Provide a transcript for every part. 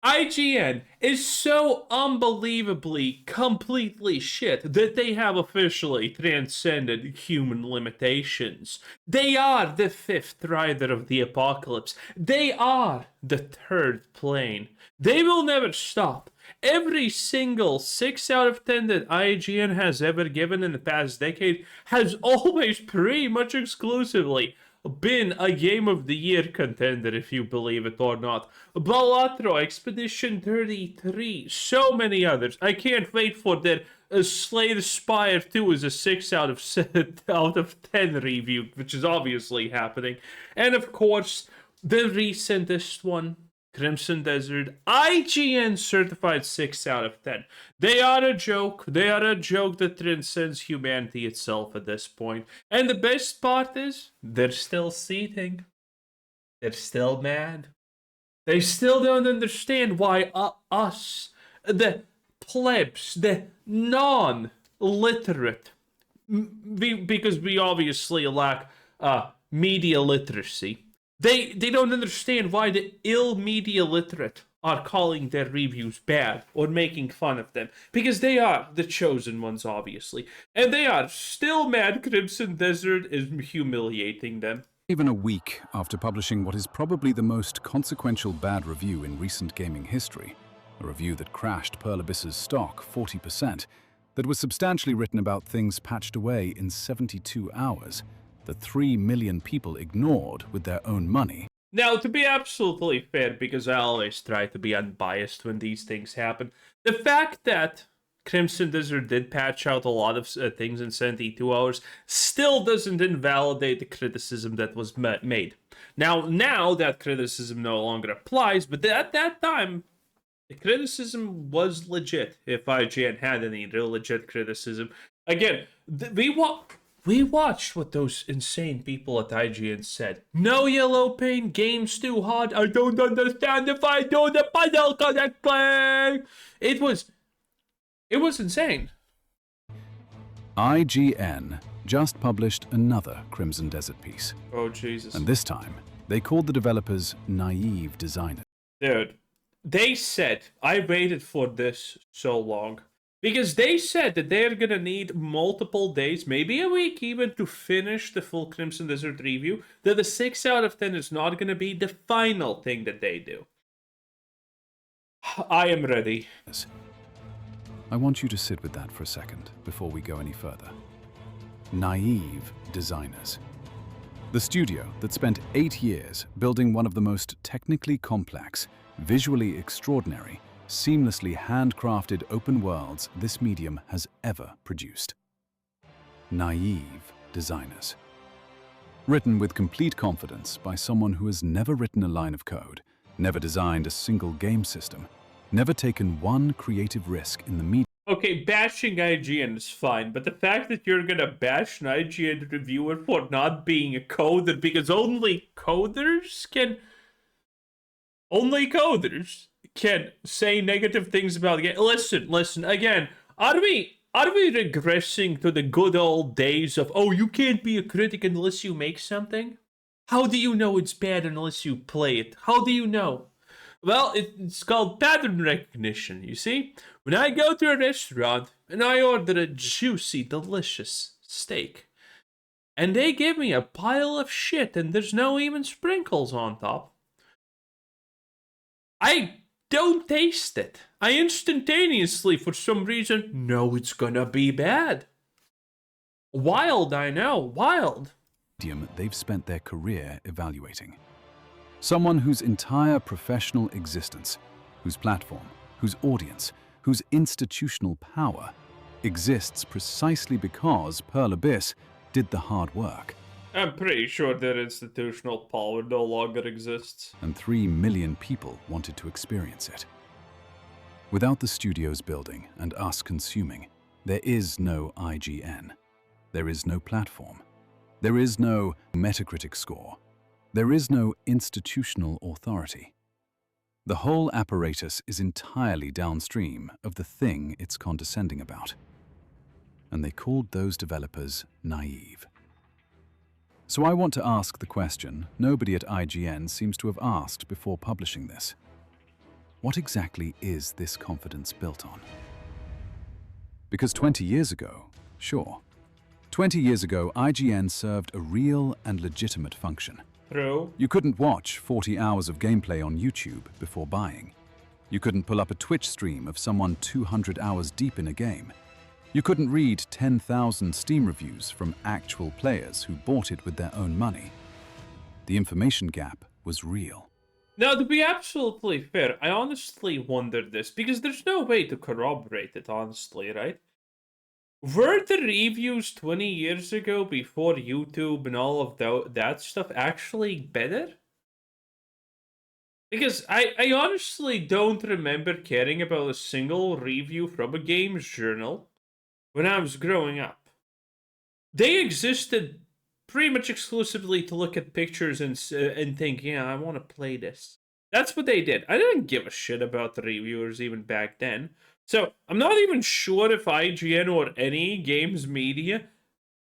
IGN is so unbelievably completely shit that they have officially transcended human limitations. They are the fifth rider of the apocalypse. They are the third plane. They will never stop. Every single 6 out of 10 that IGN has ever given in the past decade has always pretty much exclusively been a Game of the Year contender, if you believe it or not. Balatro, Expedition 33, so many others. I can't wait for their Slay the Spire 2 as a 6 out of 10 review, which is obviously happening. And of course, the recentest one, Crimson Desert, IGN certified 6 out of 10. They are a joke. They are a joke that transcends humanity itself at this point. And the best part is, they're still seething. They're still mad. They still don't understand why us, the plebs, the non-literate, because we obviously lack media literacy, they don't understand why the ill media literate are calling their reviews bad or making fun of them. Because they are the chosen ones, obviously. And they are still mad Crimson Desert is humiliating them. Even a week after publishing what is probably the most consequential bad review in recent gaming history, a review that crashed Pearl Abyss's stock 40%, that was substantially written about things patched away in 72 hours, that 3 million people ignored with their own money. Now, to be absolutely fair, because I always try to be unbiased when these things happen, the fact that Crimson Desert did patch out a lot of things in 72 hours still doesn't invalidate the criticism that was made. Now that criticism no longer applies, but at that time, the criticism was legit, if IGN had any real legit criticism. Again, we watched what those insane people at IGN said. No yellow paint, game's too hard, I don't understand if I do the puzzle correctly. It was insane. IGN just published another Crimson Desert piece. Oh, Jesus. And this time, they called the developers naive designers. Dude, they said, I waited for this so long. Because they said that they're gonna need multiple days, maybe a week even, to finish the full Crimson Desert review. That the 6 out of 10 is not gonna be the final thing that they do. I am ready. I want you to sit with that for a second before we go any further. Naive designers. The studio that spent 8 years building one of the most technically complex, visually extraordinary, seamlessly handcrafted open worlds this medium has ever produced. Naive designers. Written with complete confidence by someone who has never written a line of code, never designed a single game system, never taken one creative risk in the medium. Okay, bashing IGN is fine, but the fact that you're gonna bash an IGN reviewer for not being a coder, because only coders can say negative things about the game. Listen, again, are we regressing to the good old days of, oh, you can't be a critic unless you make something? How do you know it's bad unless you play it? How do you know? Well, it's called pattern recognition, you see? When I go to a restaurant and I order a juicy, delicious steak, and they give me a pile of shit and there's no even sprinkles on top, I don't taste it. I instantaneously, for some reason, know it's gonna be bad. Wild, I know, wild. They've spent their career evaluating. Someone whose entire professional existence, whose platform, whose audience, whose institutional power exists precisely because Pearl Abyss did the hard work. I'm pretty sure their institutional power no longer exists. And 3 million people wanted to experience it. Without the studio's building and us consuming, there is no IGN. There is no platform. There is no Metacritic score. There is no institutional authority. The whole apparatus is entirely downstream of the thing it's condescending about. And they called those developers naive. So I want to ask the question nobody at IGN seems to have asked before publishing this. what exactly is this confidence built on? Because 20 years ago, sure, 20 years ago, IGN served a real and legitimate function. True. You couldn't watch 40 hours of gameplay on YouTube before buying. You couldn't pull up a Twitch stream of someone 200 hours deep in a game. You couldn't read 10,000 Steam reviews from actual players who bought it with their own money. The information gap was real. Now, to be absolutely fair, I honestly wondered this, because there's no way to corroborate it, honestly, right? Were the reviews 20 years ago, before YouTube and all of that stuff, actually better? Because I honestly don't remember caring about a single review from a games journal when I was growing up. They existed pretty much exclusively to look at pictures and think, yeah, I want to play this. That's what they did. I didn't give a shit about the reviewers even back then. So I'm not even sure if IGN or any games media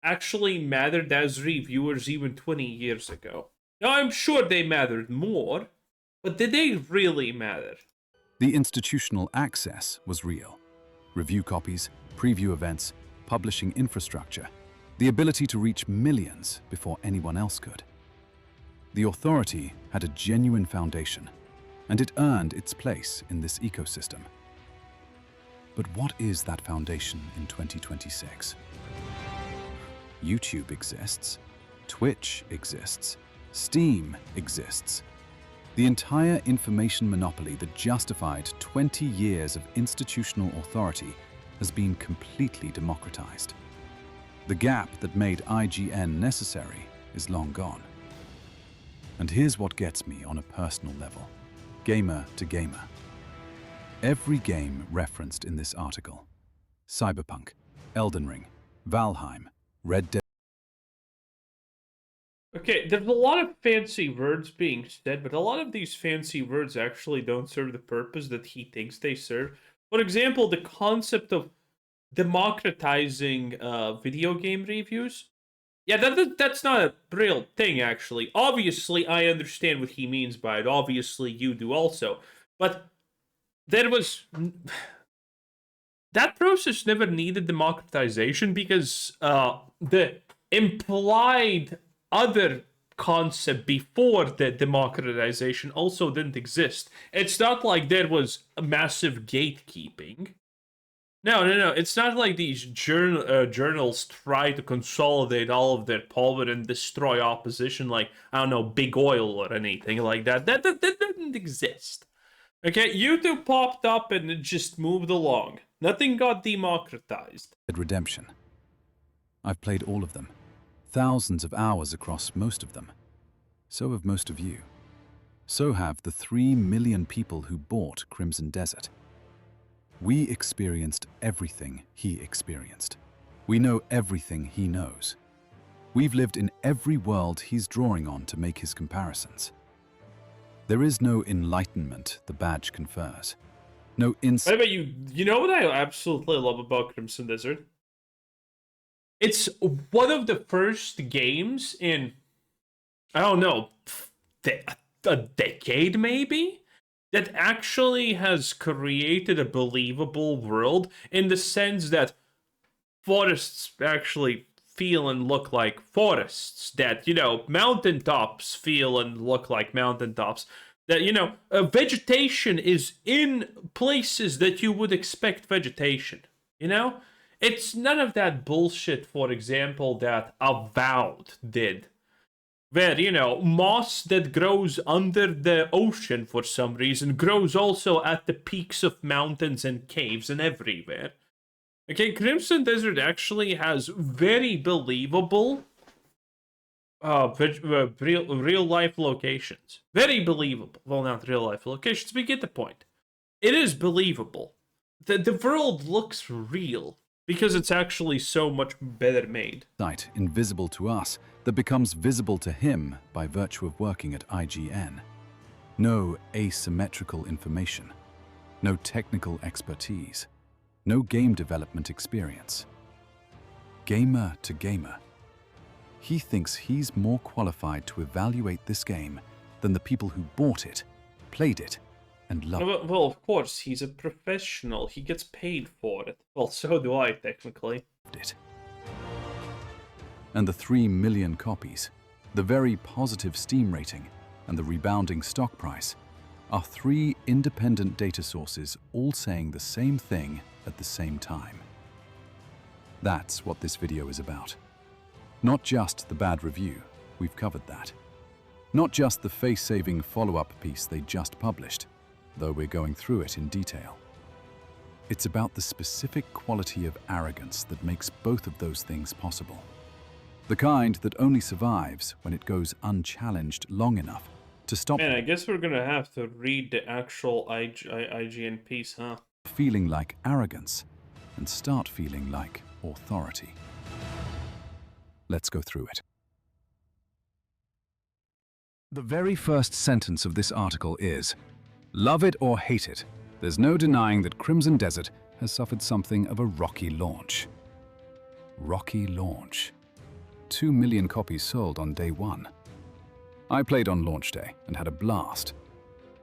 actually mattered as reviewers even 20 years ago. Now, I'm sure they mattered more, but did they really matter? The institutional access was real. Review copies, preview events, publishing infrastructure, the ability to reach millions before anyone else could. The authority had a genuine foundation, and it earned its place in this ecosystem. But what is that foundation in 2026? YouTube exists, Twitch exists, Steam exists. The entire information monopoly that justified 20 years of institutional authority has been completely democratized. The gap that made IGN necessary is long gone. And here's what gets me on a personal level, gamer to gamer. Every game referenced in this article, Cyberpunk, Elden Ring, Valheim, Red Dead. Okay, there's a lot of fancy words being said, but a lot of these fancy words actually don't serve the purpose that he thinks they serve. For example, the concept of democratizing video game reviews. Yeah, that's not a real thing, actually. Obviously, I understand what he means by it. Obviously, you do also. But there was... that process never needed democratization because the implied other concept before the democratization also didn't exist. It's not like there was a massive gatekeeping. No. It's not like these journals try to consolidate all of their power and destroy opposition like, I don't know, big oil or anything like that. That didn't exist. Okay, YouTube popped up and it just moved along. Nothing got democratized. Redemption. I've played all of them. Thousands of hours across most of them. So have most of you. So have the 3 million people who bought Crimson Desert. We experienced everything he experienced. We know everything he knows. We've lived in every world he's drawing on to make his comparisons. There is no enlightenment the badge confers. No insight. But you know what I absolutely love about Crimson Desert? It's one of the first games in, I don't know, a decade maybe, that actually has created a believable world in the sense that forests actually feel and look like forests, that, mountaintops feel and look like mountaintops, that, vegetation is in places that you would expect vegetation, It's none of that bullshit, for example, that Avowed did. Where, moss that grows under the ocean for some reason grows also at the peaks of mountains and caves and everywhere. Okay, Crimson Desert actually has very believable real life locations. Very believable. Well, not real life locations, but you get the point. It is believable. The world looks real because it's actually so much better made. Sight invisible to us that becomes visible to him by virtue of working at IGN. No asymmetrical information. No technical expertise. No game development experience. Gamer to gamer. He thinks he's more qualified to evaluate this game than the people who bought it, played it, and love Well, of course, he's a professional. He gets paid for it. Well, so do I, technically. it. And the 3 million copies, the very positive Steam rating, and the rebounding stock price are 3 independent data sources all saying the same thing at the same time. That's what this video is about. Not just the bad review, we've covered that. Not just the face-saving follow-up piece they just published, though we're going through it in detail. It's about the specific quality of arrogance that makes both of those things possible. The kind that only survives when it goes unchallenged long enough to stop Man, I guess we're gonna have to read the actual IGN piece, huh? feeling like arrogance and start feeling like authority. Let's go through it. The very first sentence of this article is, "Love it or hate it, there's no denying that Crimson Desert has suffered something of a rocky launch." Rocky launch. 2 million copies sold on day 1. I played on launch day and had a blast.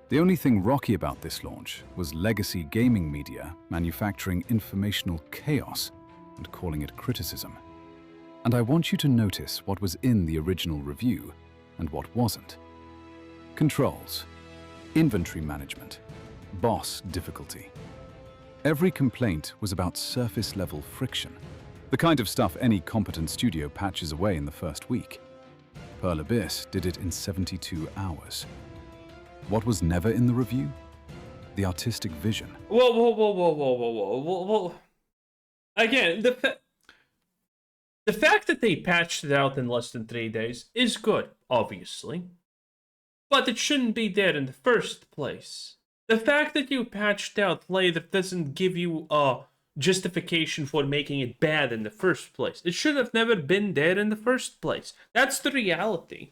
The only thing rocky about this launch was legacy gaming media manufacturing informational chaos and calling it criticism. And I want you to notice what was in the original review and what wasn't. Controls, inventory management, boss difficulty. Every complaint was about surface-level friction, the kind of stuff any competent studio patches away in the first week. Pearl Abyss did it in 72 hours. What was never in the review? The artistic vision. Whoa. Again, the fact that they patched it out in less than 3 days is good, obviously. But it shouldn't be there in the first place. The fact that you patched out later doesn't give you a justification for making it bad in the first place. It should have never been there in the first place. That's the reality.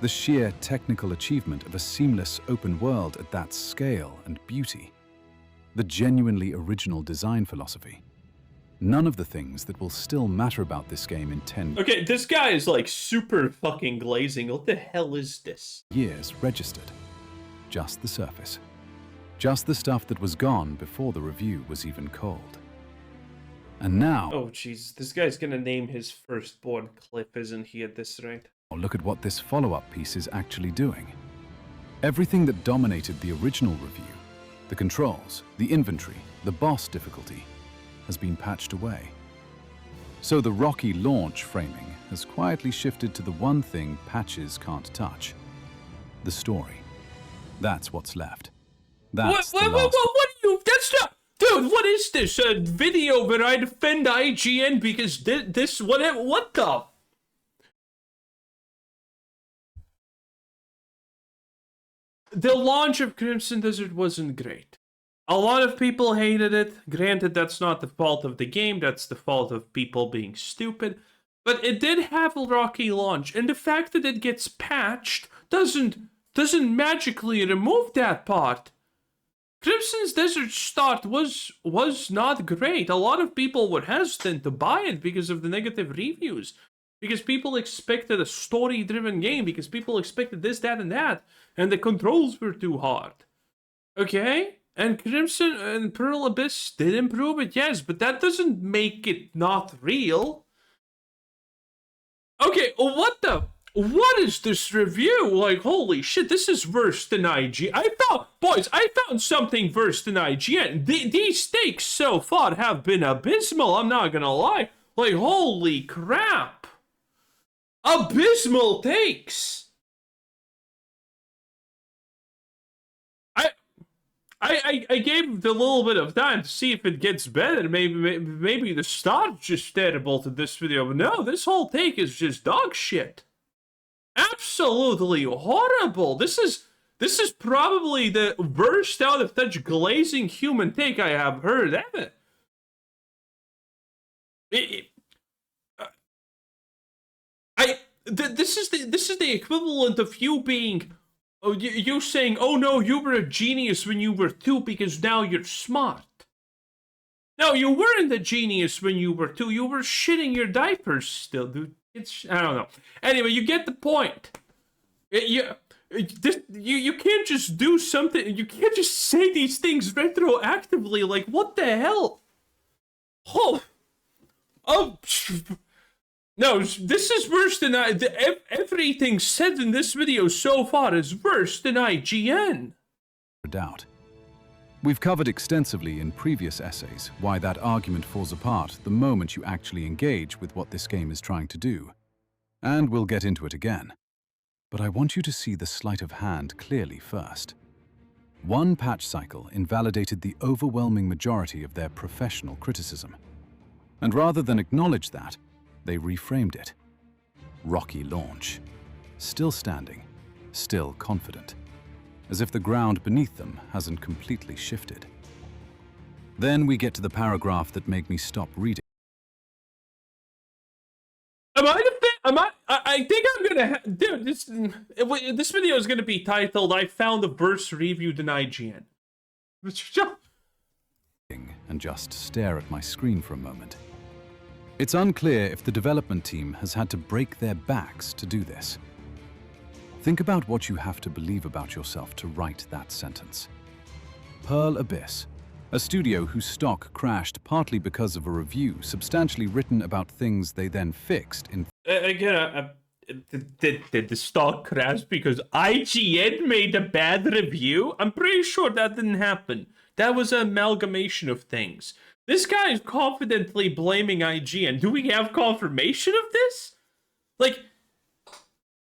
The sheer technical achievement of a seamless open world at that scale and beauty. The genuinely original design philosophy. None of the things that will still matter about this game in 10 Okay, this guy is like super fucking glazing. What the hell is this? years registered. Just the surface. Just the stuff that was gone before the review was even cold. And now, Oh, jeez. This guy's gonna name his firstborn Cliff, isn't he, at this rate? look at what this follow-up piece is actually doing. Everything that dominated the original review, the controls, the inventory, the boss difficulty, has been patched away. So the rocky launch framing has quietly shifted to the one thing patches can't touch. The story. That's what's left. That's the last... What are you... That's not... Dude, what is this? A video where I defend IGN because this... What the... The launch of Crimson Desert wasn't great. A lot of people hated it. Granted, that's not the fault of the game. That's the fault of people being stupid. But it did have a rocky launch. And the fact that it gets patched doesn't magically remove that part. Crimson's Desert start was not great. A lot of people were hesitant to buy it because of the negative reviews. Because people expected a story-driven game. Because people expected this, that, and that. And the controls were too hard. Okay? And Crimson and Pearl Abyss did improve it, yes. But that doesn't make it not real. Okay, what is this review? Like, holy shit, this is worse than IGN. I found something worse than IGN. These takes so far have been abysmal, I'm not gonna lie. Like, holy crap. Abysmal takes. I gave it a little bit of time to see if it gets better. Maybe the start's just terrible to this video, but no, this whole take is just dog shit. Absolutely horrible. This is probably the worst out of touch glazing human take I have heard ever. This is the equivalent of you being, you saying, "Oh no, you were a genius when you were 2 because now you're smart." No, you weren't a genius when you were 2. You were shitting your diapers still, dude. I don't know. Anyway, you get the point. You can't just do something. You can't just say these things retroactively. Like, what the hell? Oh, oh. No, this is worse than everything said in this video so far is worse than IGN. Doubt. We've covered extensively in previous essays why that argument falls apart the moment you actually engage with what this game is trying to do. And we'll get into it again. But I want you to see the sleight of hand clearly first. One patch cycle invalidated the overwhelming majority of their professional criticism. And rather than acknowledge that, they reframed it. Rocky launch. Still standing, still confident. As if the ground beneath them hasn't completely shifted. Then we get to the paragraph that made me stop reading. I think I'm gonna dude, this video is gonna be titled "I found a worse review than IGN." And just stare at my screen for a moment. It's unclear if the development team has had to break their backs to do this. Think about what you have to believe about yourself to write that sentence. Pearl Abyss, a studio whose stock crashed partly because of a review substantially written about things they then fixed in... Did the stock crash because IGN made a bad review? I'm pretty sure that didn't happen. That was an amalgamation of things. This guy is confidently blaming IGN. Do we have confirmation of this? Like,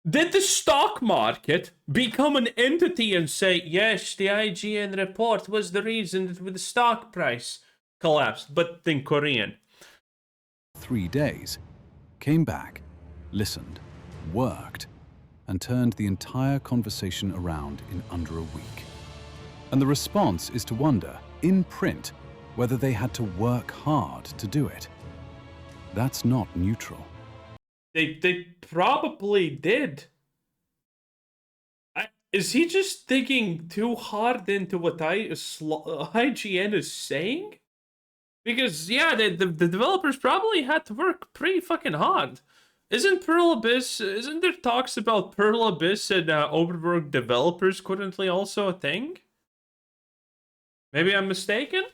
did the stock market become an entity and say, yes, the IGN report was the reason that the stock price collapsed, but in Korean? 3 days, came back, listened, worked, and turned the entire conversation around in under a week. And the response is to wonder, in print, whether they had to work hard to do it. That's not neutral. They probably did. Is he just digging too hard into what IGN is saying? Because, yeah, the developers probably had to work pretty fucking hard. Isn't there talks about Pearl Abyss and overworked developers currently also a thing? Maybe I'm mistaken?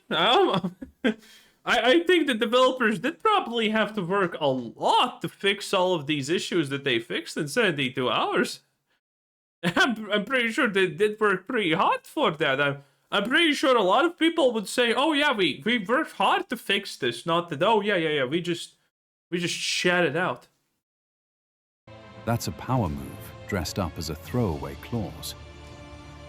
I think the developers did probably have to work a lot to fix all of these issues that they fixed in 72 hours. I'm pretty sure they did work pretty hard for that. I'm pretty sure a lot of people would say, oh yeah, we worked hard to fix this, not that, oh yeah, we just shat it out. That's a power move dressed up as a throwaway clause.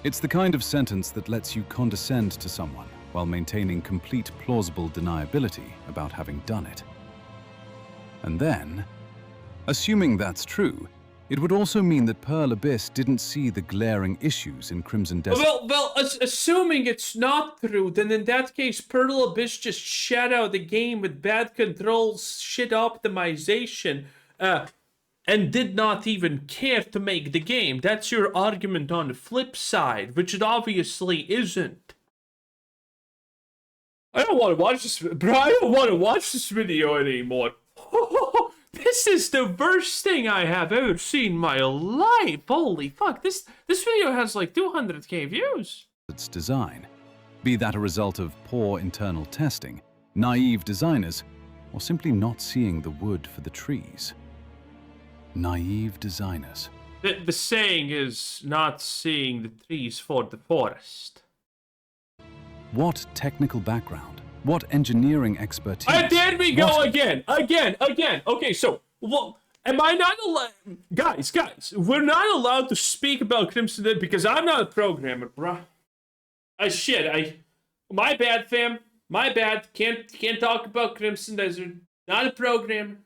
It's the kind of sentence that lets you condescend to someone while maintaining complete plausible deniability about having done it. And then, assuming that's true, it would also mean that Pearl Abyss didn't see the glaring issues in Crimson Desert. Well, assuming it's not true, then in that case, Pearl Abyss just shat out the game with bad controls, shit optimization, and did not even care to make the game. That's your argument on the flip side, which it obviously isn't. I don't want to watch this, bro. I don't want to watch this video anymore. This is the worst thing I have ever seen in my life. Holy fuck, this video has like 200k views. Its design, be that a result of poor internal testing, naive designers, or simply not seeing the wood for the trees. Naive designers. The saying is not seeing the trees for the forest. What technical background? What engineering expertise? There we go again. Okay, so, well, am I not allowed... Guys, we're not allowed to speak about Crimson Dead because I'm not a programmer, bruh. My bad, fam. My bad. Can't talk about Crimson Desert. Not a programmer.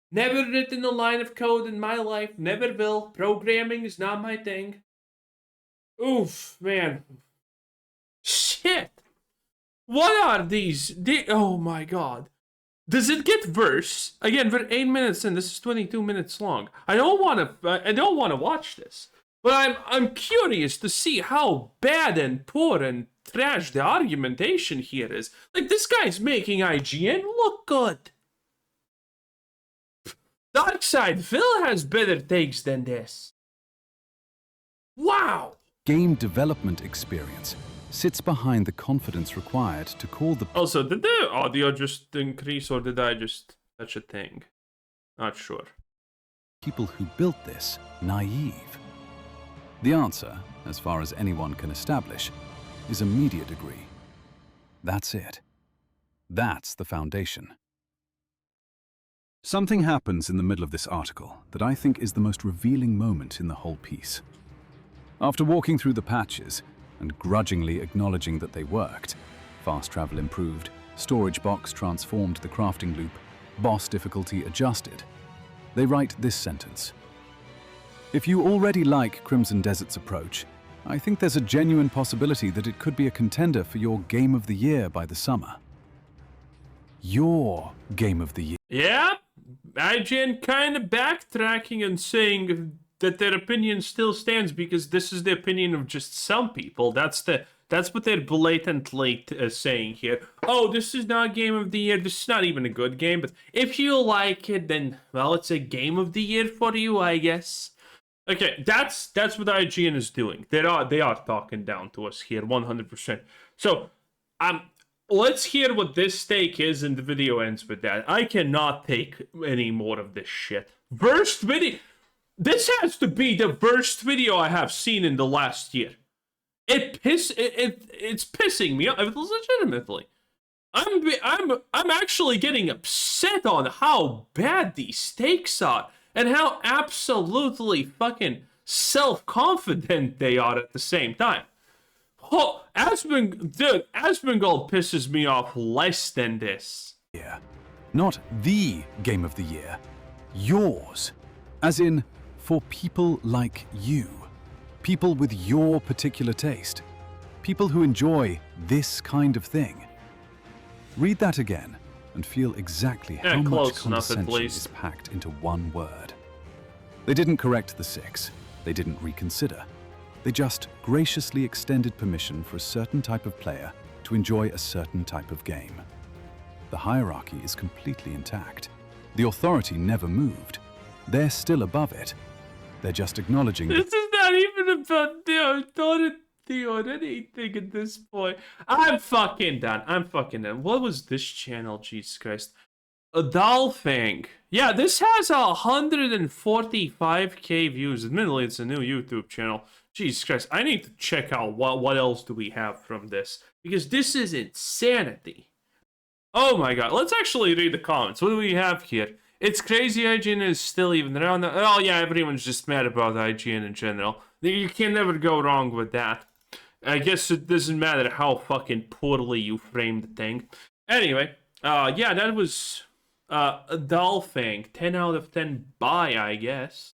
Never written a line of code in my life. Never will. Programming is not my thing. Oof, man. Shit. What are these? Oh my god. Does it get worse? Again, we're 8 minutes in. This is 22 minutes long. I don't want to watch this. But I'm curious to see how bad and poor and trash the argumentation here is. Like, this guy's making IGN look good. Darkside Phil has better takes than this. Wow! Game development experience sits behind the confidence required to call the Also, did the audio just increase or did I just touch a thing? Not sure. people who built this naive? The answer, as far as anyone can establish, is a media degree. That's it. That's the foundation. Something happens in the middle of this article that I think is the most revealing moment in the whole piece. After walking through the patches and grudgingly acknowledging that they worked, fast travel improved, storage box transformed the crafting loop, boss difficulty adjusted, they write this sentence. If you already like Crimson Desert's approach, I think there's a genuine possibility that it could be a contender for your Game of the Year by the summer. Your Game of the Year. Yeah, IGN kind of backtracking and saying that their opinion still stands because this is the opinion of just some people. That's what they're blatantly saying here. Oh, this is not Game of the Year. This is not even a good game. But if you like it, then well, it's a Game of the Year for you, I guess. Okay, that's what IGN is doing. They are talking down to us here, 100%. So, let's hear what this take is, and the video ends with that. I cannot take any more of this shit. Worst video. This has to be the worst video I have seen in the last year. It's pissing me off legitimately. I'm actually getting upset on how bad these takes are and how absolutely fucking self-confident they are at the same time. Oh, Asmongold pisses me off less than this. Yeah. Not the Game of the Year. Yours. As in, for people like you. People with your particular taste. People who enjoy this kind of thing. Read that again and feel exactly how much condescension is packed into one word. They didn't correct the 6. They didn't reconsider. They just graciously extended permission for a certain type of player to enjoy a certain type of game. The hierarchy is completely intact. The authority never moved. They're still above it. They're just acknowledging this is not even about the authority or anything at this point. I'm fucking done. What was this channel? Jesus Christ. A Dolphing. Yeah, this has 145k views. Admittedly, it's a new YouTube channel. Jesus Christ, I need to check out what else do we have from this. Because this is insanity. Oh my god, let's actually read the comments. What do we have here? It's crazy IGN is still even around. Oh yeah, everyone's just mad about IGN in general. You can never go wrong with that. I guess it doesn't matter how fucking poorly you frame the thing. Anyway, yeah, that was a Dolphing. 10 out of 10 bye, I guess.